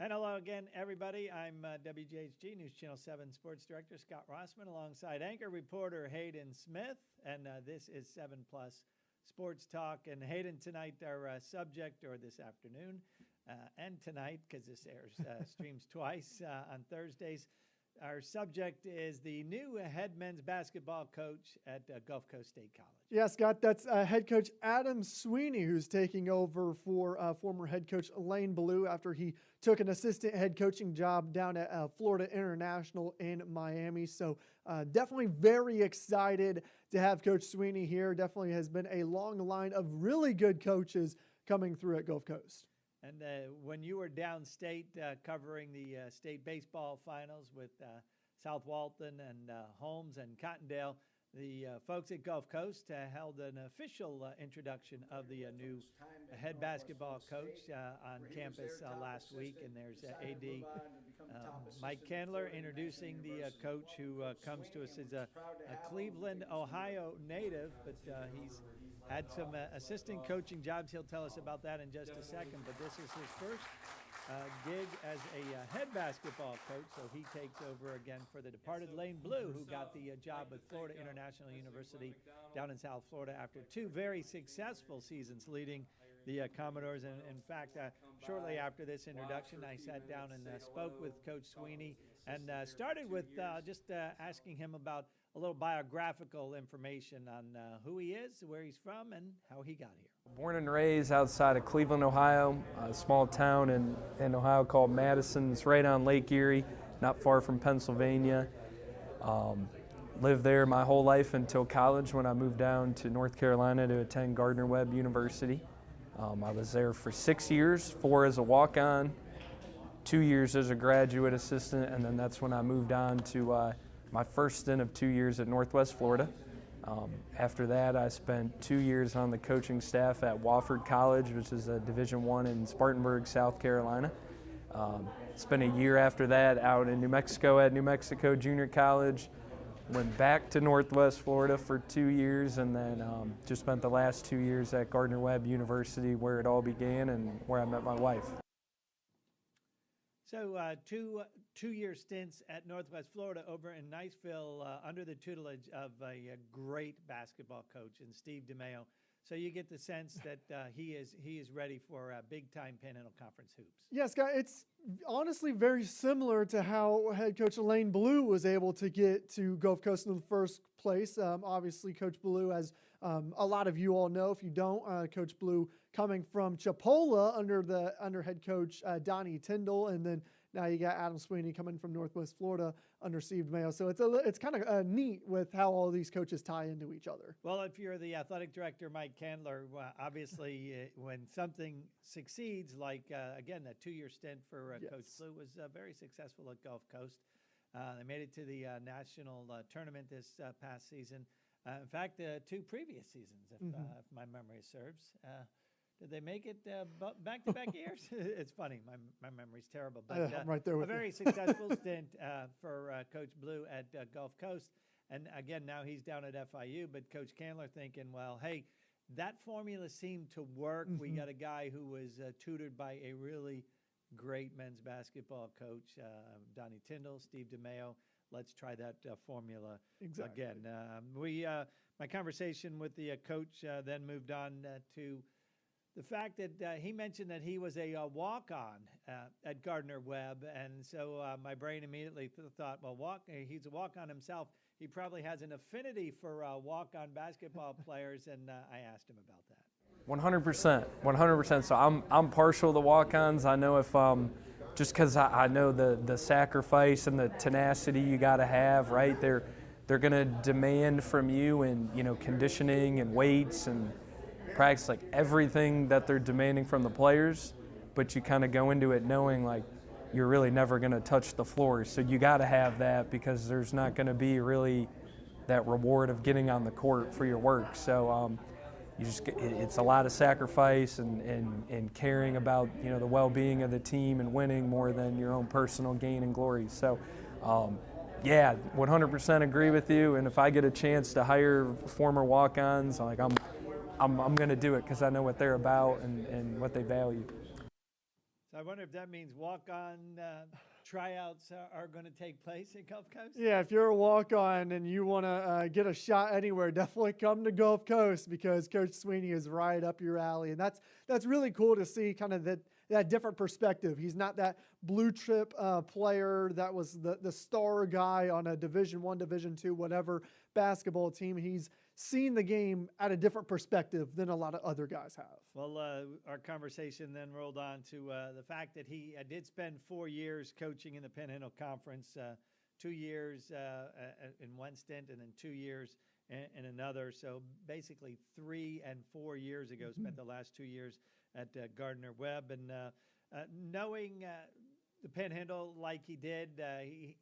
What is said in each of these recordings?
And hello again, everybody. I'm WJHG News Channel 7 Sports Director Scott Rossman alongside anchor reporter Hayden Smith. And this is 7 Plus Sports Talk. And Hayden, tonight our subject, or this afternoon and tonight, because this airs streams twice on Thursdays, our subject is the new head men's basketball coach at Gulf Coast State College. Yeah, Scott, that's head coach Adam Sweeney, who's taking over for former head coach Lane Ballou after he took an assistant head coaching job down at Florida International in Miami. So definitely very excited to have Coach Sweeney here. Definitely has been a long line of really good coaches coming through at Gulf Coast. And when you were downstate covering the state baseball finals with South Walton and Holmes and Cottondale, the folks at Gulf Coast held an official introduction of the new head basketball coach on campus last week. And there's AD Mike Candler introducing the coach who comes to us as a Cleveland, Ohio native, but he's had some assistant coaching jobs. He'll tell us about that in just a second, but this is his first gig as a head basketball coach, so he takes over again for the departed Lane Ballou, who got the job with Florida International University down in South Florida after two very successful seasons leading the Commodores. And in fact, shortly after this introduction, I sat down and spoke with Coach Sweeney and started with just asking him about a little biographical information on who he is, where he's from, and how he got here. Born and raised outside of Cleveland, Ohio, a small town in Ohio called Madison. It's right on Lake Erie, not far from Pennsylvania. Lived there my whole life until college when I moved down to North Carolina to attend Gardner-Webb University. I was there for 6 years, 4 as a walk-on, 2 years as a graduate assistant, and then that's when I moved on to my first stint of 2 years at Northwest Florida. After that, I spent 2 years on the coaching staff at Wofford College, which is a Division I in Spartanburg, South Carolina. Spent a year after that out in New Mexico at New Mexico Junior College. Went back to Northwest Florida for 2 years, and then just spent the last 2 years at Gardner-Webb University, where it all began and where I met my wife. So two-year stints at Northwest Florida over in Niceville under the tutelage of a great basketball coach in Steve DeMeo. So you get the sense that he is ready for big-time Panhandle Conference hoops. Yes, Scott, it's honestly very similar to how head coach Lane Ballou was able to get to Gulf Coast in the first place. Obviously, Coach Ballou, as a lot of you all know, if you don't, Coach Ballou coming from Chipola under head coach Donnie Tyndall, and then now you got Adam Sweeney coming from Northwest Florida under Steve DeMeo. So it's kind of neat with how all these coaches tie into each other. Well, if you're the athletic director, Mike Candler, obviously when something succeeds, like again that 2-year stint for Yes. Coach Ballou was very successful at Gulf Coast. They made it to the national tournament this past season. In fact, 2 previous seasons, if my memory serves. Did they make it back-to-back years? It's funny. My memory's terrible. But I'm right there with a very you. successful stint for Coach Ballou at Gulf Coast. And again, now he's down at FIU. But Coach Candler thinking, well, hey, that formula seemed to work. We got a guy who was tutored by a really great men's basketball coach, Donnie Tyndall, Steve DeMeo. Let's try that formula again. My conversation with the coach then moved on to the fact that he mentioned that he was a walk-on at Gardner-Webb, and so my brain immediately thought, well, he's a walk-on himself. He probably has an affinity for walk-on basketball players, and I asked him about that. 100%. So I'm partial to walk-ons. I know if just because I know the sacrifice and the tenacity you got to have, right? They're going to demand from you and conditioning and weights and practice, like everything that they're demanding from the players, but you kind of go into it knowing like you're really never going to touch the floor. So you got to have that because there's not going to be really that reward of getting on the court for your work. So it's a lot of sacrifice and caring about the well-being of the team and winning more than your own personal gain and glory. So yeah, 100% agree with you. And if I get a chance to hire former walk-ons, like I'm going to do it because I know what they're about and what they value. So I wonder if that means walk-on tryouts are going to take place at Gulf Coast? Yeah, if you're a walk-on and you want to get a shot anywhere, definitely come to Gulf Coast because Coach Sweeney is right up your alley. And that's really cool to see kind of that different perspective. He's not that blue chip player that was the star guy on a Division I, Division II, whatever basketball team. He's seen the game at a different perspective than a lot of other guys have. Well, our conversation then rolled on to the fact that he did spend 4 years coaching in the Panhandle Conference, 2 years in one stint and then 2 years in another. So basically 3 and 4 years ago, spent the last 2 years at Gardner-Webb. And knowing the Panhandle like he did,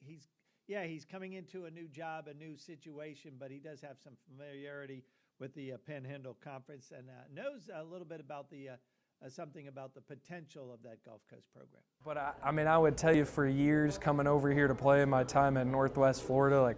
he's coming into a new job, a new situation, but he does have some familiarity with the Panhandle Conference and knows a little bit about the something about the potential of that Gulf Coast program. But I would tell you for years coming over here to play my time at Northwest Florida, like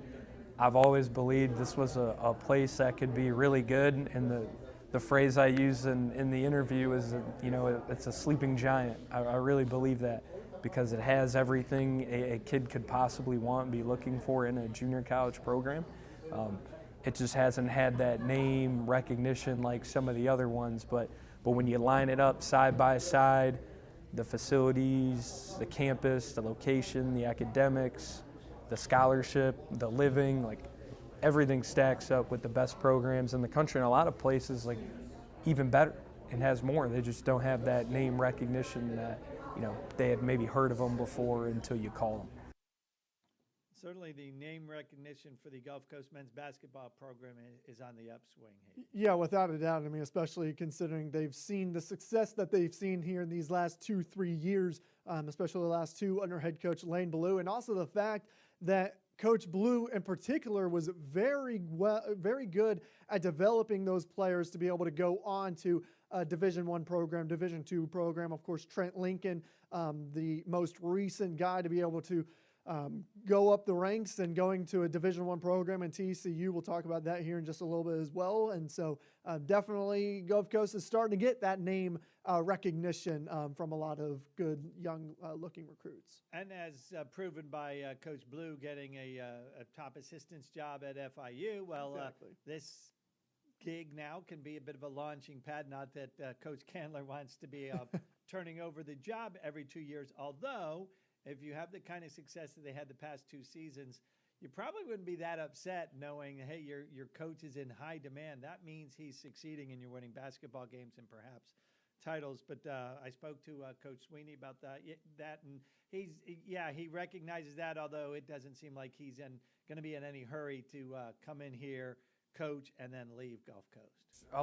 I've always believed this was a place that could be really good. And the phrase I use in the interview is, it's a sleeping giant. I really believe that, because it has everything a kid could possibly want and be looking for in a junior college program. It just hasn't had that name recognition like some of the other ones, but when you line it up side by side, the facilities, the campus, the location, the academics, the scholarship, the living, like everything stacks up with the best programs in the country, and a lot of places like even better and has more. They just don't have that name recognition that they had maybe heard of them before until you call them. Certainly the name recognition for the Gulf Coast men's basketball program is on the upswing. Yeah, without a doubt. I mean, especially considering they've seen the success that they've seen here in these last 2-3 years, especially the last two under head coach Lane Ballou, and also the fact that Coach Blue in particular was very good at developing those players to be able to go on to a Division I program, Division II program. Of course, Trent Lincoln, the most recent guy to be able to go up the ranks and going to a Division I program in TCU. We'll talk about that here in just a little bit as well. And so definitely Gulf Coast is starting to get that name recognition from a lot of good young looking recruits. And as proven by Coach Blue getting a top assistant's job at FIU, well, Exactly. This gig now can be a bit of a launching pad. Not that Coach Candler wants to be turning over the job every 2 years, although if you have the kind of success that they had the past 2 seasons, you probably wouldn't be that upset knowing, hey, your coach is in high demand. That means he's succeeding and you're winning basketball games and perhaps titles. But I spoke to Coach Sweeney about that, and he recognizes that, although it doesn't seem like he's going to be in any hurry to come in here, coach, and then leave Gulf Coast. A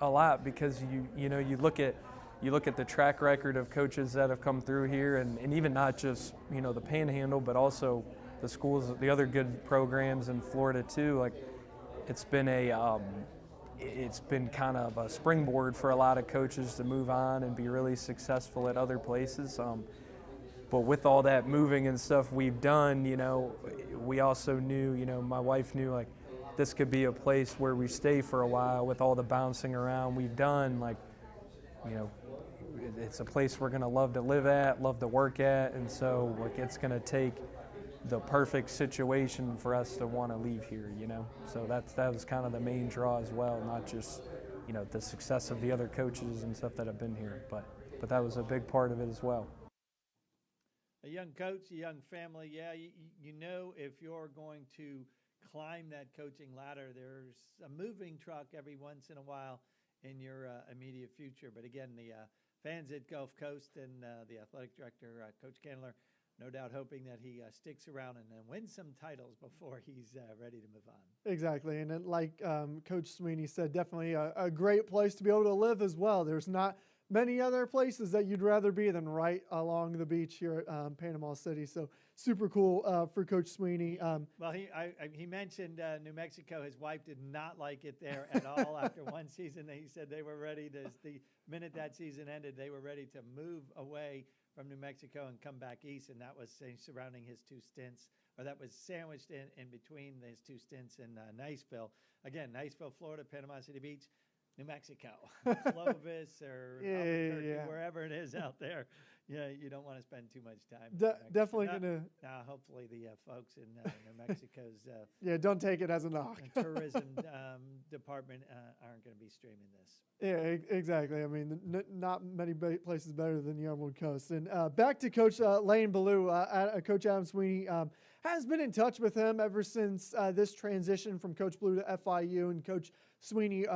lot, because you look at the track record of coaches that have come through here, and even not just the Panhandle, but also the schools, the other good programs in Florida too. Like it's been kind of a springboard for a lot of coaches to move on and be really successful at other places. But with all that moving and stuff we've done, we also knew, my wife knew, like, this could be a place where we stay for a while with all the bouncing around we've done. Like, it's a place we're going to love to live at, love to work at, and so like it's going to take the perfect situation for us to want to leave here, So that was kind of the main draw as well, not just, the success of the other coaches and stuff that have been here, but that was a big part of it as well. A young coach, a young family, if you're going to climb that coaching ladder, there's a moving truck every once in a while in your immediate future. But again, the fans at Gulf Coast and the athletic director, Coach Candler, no doubt hoping that he sticks around and wins some titles before he's ready to move on. Exactly. And then, like Coach Sweeney said, definitely a great place to be able to live as well. There's not many other places that you'd rather be than right along the beach here at Panama City. So super cool for Coach Sweeney. Well, he mentioned New Mexico. His wife did not like it there at all after one season. He said they were ready to, the minute that season ended, they were ready to move away from New Mexico and come back east, and that was surrounding his 2 stints, or that was sandwiched in between his 2 stints in Niceville. Again, Niceville, Florida, Panama City Beach, New Mexico, Clovis or Albuquerque, wherever it is out there. Yeah, you don't want to spend too much time. in New Mexico. Definitely Now- gonna. Now, hopefully, the folks in New Mexico's Yeah, don't take it as a knock. tourism department aren't going to be streaming this. Yeah, exactly. I mean, not many places better than the Emerald Coast. And back to Coach Lane Ballou, Coach Adam Sweeney has been in touch with him ever since this transition from Coach Ballou to FIU and Coach Sweeney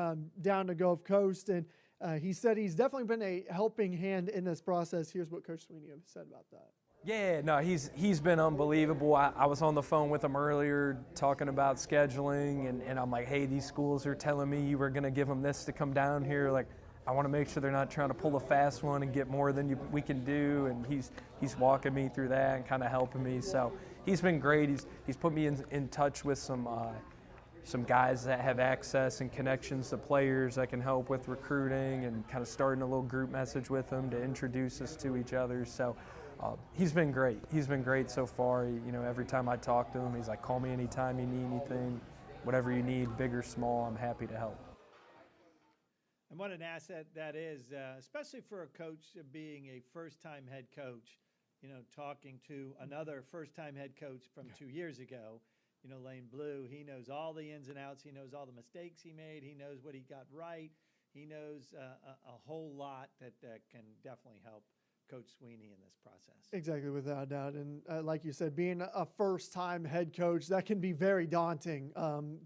down to Gulf Coast. And he said he's definitely been a helping hand in this process. Here's what Coach Sweeney said about that. Yeah, no, he's been unbelievable. I was on the phone with him earlier talking about scheduling, and I'm like, hey, these schools are telling me you were going to give them this to come down here. Like, I want to make sure they're not trying to pull a fast one and get more than we can do. And he's walking me through that and kind of helping me. So he's been great. He's put me in touch with some guys that have access and connections to players that can help with recruiting, and kind of starting a little group message with them to introduce us to each other. So he's been great. He's been great so far. You know, every time I talk to him, he's like, call me anytime you need anything, whatever you need, big or small, I'm happy to help. And what an asset that is, especially for a coach being a first-time head coach, you know, talking to another first-time head coach from 2 years ago. You know, Lane Ballou, he knows all the ins and outs. He knows all the mistakes he made. He knows what he got right. He knows a whole lot that can definitely help Coach Sweeney in this process. Exactly, without a doubt. And like you said, being a first-time head coach, that can be very daunting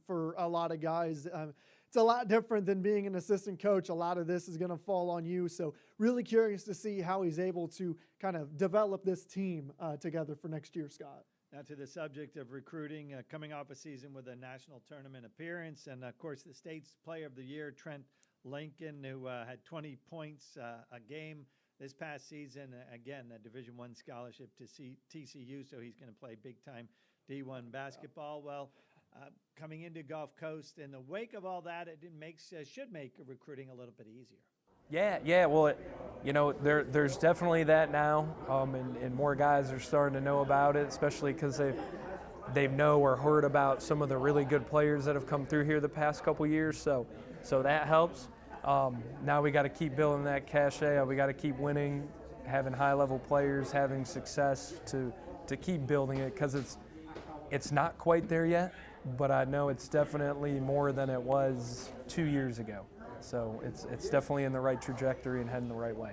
for a lot of guys. It's a lot different than being an assistant coach. A lot of this is going to fall on you. So really curious to see how he's able to kind of develop this team together for next year, Scott. Now to the subject of recruiting, coming off a season with a national tournament appearance, and of course the state's player of the year, Trent Lincoln, who had 20 points a game this past season. Again, a Division I scholarship to TCU, so he's going to play big-time D1 basketball. Well, coming into Gulf Coast, in the wake of all that, it should make recruiting a little bit easier. Yeah. Well, you know, there's definitely that now, and more guys are starting to know about it, especially because they've know or heard about some of the really good players that have come through here the past couple years. So that helps. Now we got to keep building that cachet. We got to keep winning, having high-level players, having success to keep building it, because it's not quite there yet, but I know it's definitely more than it was 2 years ago. So it's definitely in the right trajectory and heading the right way.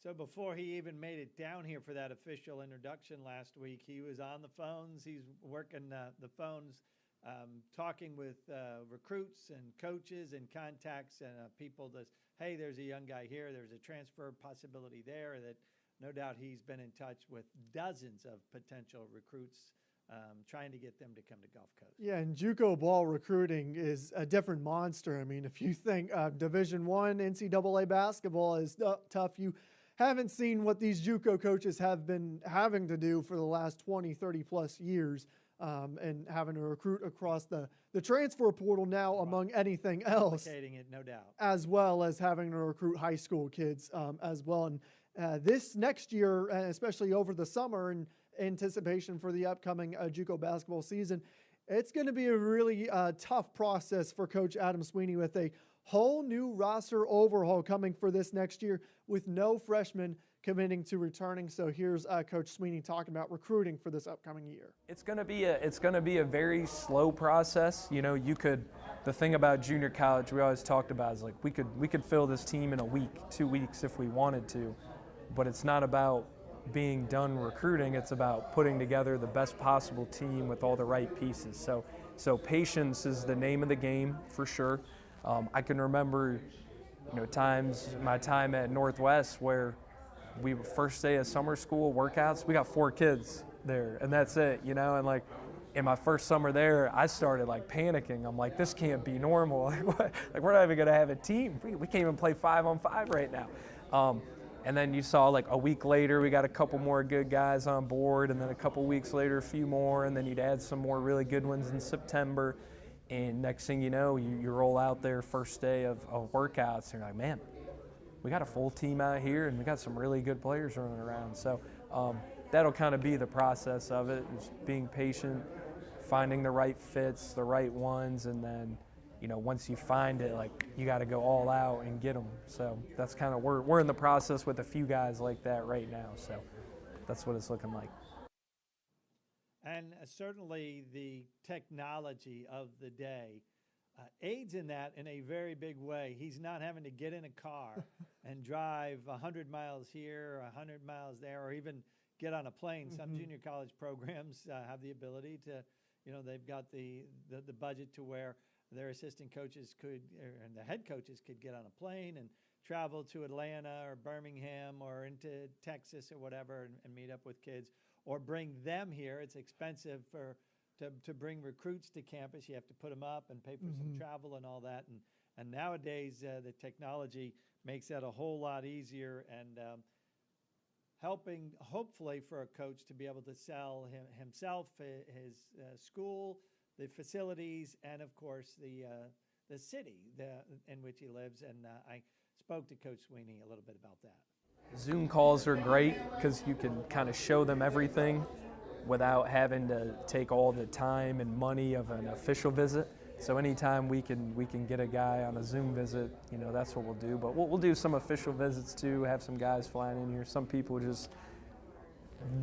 So before he even made it down here for that official introduction last week, he was on the phones. He's working the phones, talking with recruits and coaches and contacts and people that, hey, there's a young guy here, there's a transfer possibility there, that no doubt he's been in touch with dozens of potential recruits, trying to get them to come to Gulf Coast. Yeah, and JUCO ball recruiting is a different monster. I mean, if you think Division I NCAA basketball is tough, you haven't seen what these JUCO coaches have been having to do for the last 20, 30 plus years, and having to recruit across the transfer portal now among anything else. Complicating it, no doubt. As well as having to recruit high school kids as well. And this next year, especially over the summer and anticipation for the upcoming JUCO basketball season, it's going to be a really tough process for Coach Adam Sweeney, with a whole new roster overhaul coming for this next year, with no freshmen committing to returning. So here's Coach Sweeney talking about recruiting for this upcoming year. It's going to be a very slow process. You know, the thing about junior college we always talked about is, like, we could fill this team in a week, 2 weeks if we wanted to, but it's not about being done recruiting. It's about putting together the best possible team with all the right pieces. So patience is the name of the game for sure. I can remember, you know, my time at Northwest, where we first day of summer school workouts, we got 4 kids there, and that's it, you know. And like in my first summer there, I started like panicking. I'm like, this can't be normal. Like we're not even gonna have a team. We can't even play 5-on-5 right now. And then you saw, like, a week later, we got a couple more good guys on board, and then a couple weeks later, a few more, and then you'd add some more really good ones in September. And next thing you know, you roll out there first day of workouts, and you're like, man, we got a full team out here, and we got some really good players running around. So that'll kind of be the process of it, is being patient, finding the right fits, the right ones, and then, once you find it, like you got to go all out and get them. So that's kind of, we're in the process with a few guys like that right now. So that's what it's looking like. And certainly the technology of the day aids in that in a very big way. He's not having to get in a car and drive 100 miles here, 100 miles there, or even get on a plane. Some junior college programs have the ability to, they've got the budget to where their assistant coaches and the head coaches could get on a plane and travel to Atlanta or Birmingham or into Texas or whatever and meet up with kids, or bring them here. It's expensive to bring recruits to campus. You have to put them up and pay for some travel and all that. And nowadays, the technology makes that a whole lot easier and helping, hopefully, for a coach to be able to sell himself, his school, the facilities, and, of course, the city in which he lives. And I spoke to Coach Sweeney a little bit about that. Zoom calls are great because you can kind of show them everything without having to take all the time and money of an official visit. So anytime we can get a guy on a Zoom visit, that's what we'll do. But we'll do some official visits too, have some guys flying in here. Some people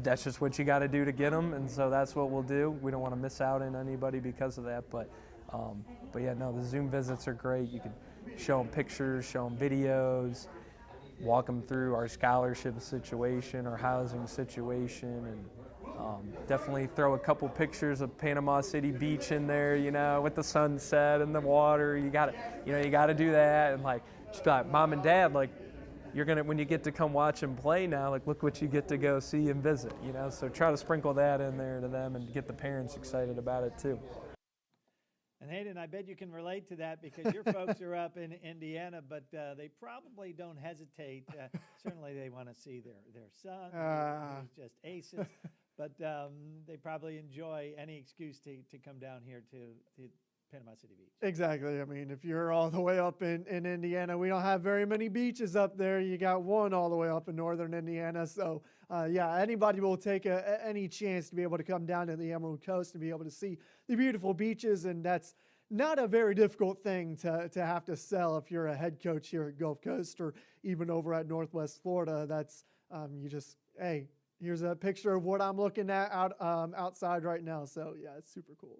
that's just what you got to do to get them, and so that's what we'll do. We don't want to miss out on anybody because of that. But yeah, no, the Zoom visits are great. You can show them pictures, show them videos, walk them through our scholarship situation, our housing situation, and definitely throw a couple pictures of Panama City Beach in there, with the sunset and the water. You got to do that, and just be like, Mom and Dad, when you get to come watch them play now, look what you get to go see and visit, So try to sprinkle that in there to them and get the parents excited about it too. And Hayden, I bet you can relate to that because your folks are up in Indiana, but they probably don't hesitate. Certainly they want to see their son, who's just aces, but they probably enjoy any excuse to come down here to Panama City Beach. Exactly. I mean, if you're all the way up in Indiana, we don't have very many beaches up there. You got one all the way up in northern Indiana. So, anybody will take any chance to be able to come down to the Emerald Coast and be able to see the beautiful beaches. And that's not a very difficult thing to have to sell if you're a head coach here at Gulf Coast or even over at Northwest Florida. That's hey, here's a picture of what I'm looking at outside right now. So, yeah, it's super cool.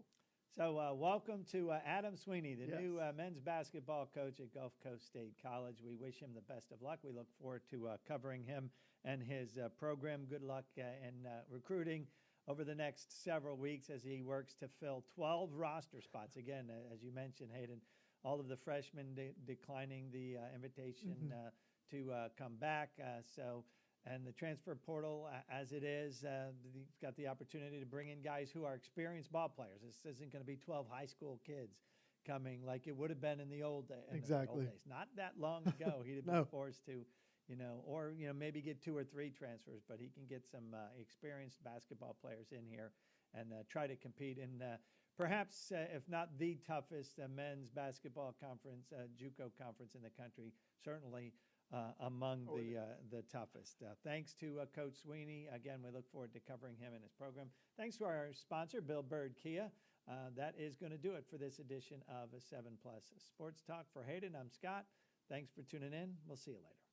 So welcome to Adam Sweeney, the new men's basketball coach at Gulf Coast State College. We wish him the best of luck. We look forward to covering him and his program. Good luck in recruiting over the next several weeks as he works to fill 12 roster spots. Again, as you mentioned, Hayden, all of the freshmen declining the invitation to come back. And the transfer portal, as it is, he's got the opportunity to bring in guys who are experienced ball players. This isn't going to be 12 high school kids coming like it would have been in the old days. Exactly. Not that long ago, he'd have been forced to, or maybe get 2 or 3 transfers, but he can get some experienced basketball players in here and try to compete in perhaps, if not the toughest men's basketball conference, JUCO conference in the country, certainly among the toughest. Thanks to Coach Sweeney. Again, we look forward to covering him and his program. Thanks to our sponsor, Bill Bird Kia. That is going to do it for this edition of 7 Plus Sports Talk. For Hayden, I'm Scott. Thanks for tuning in. We'll see you later.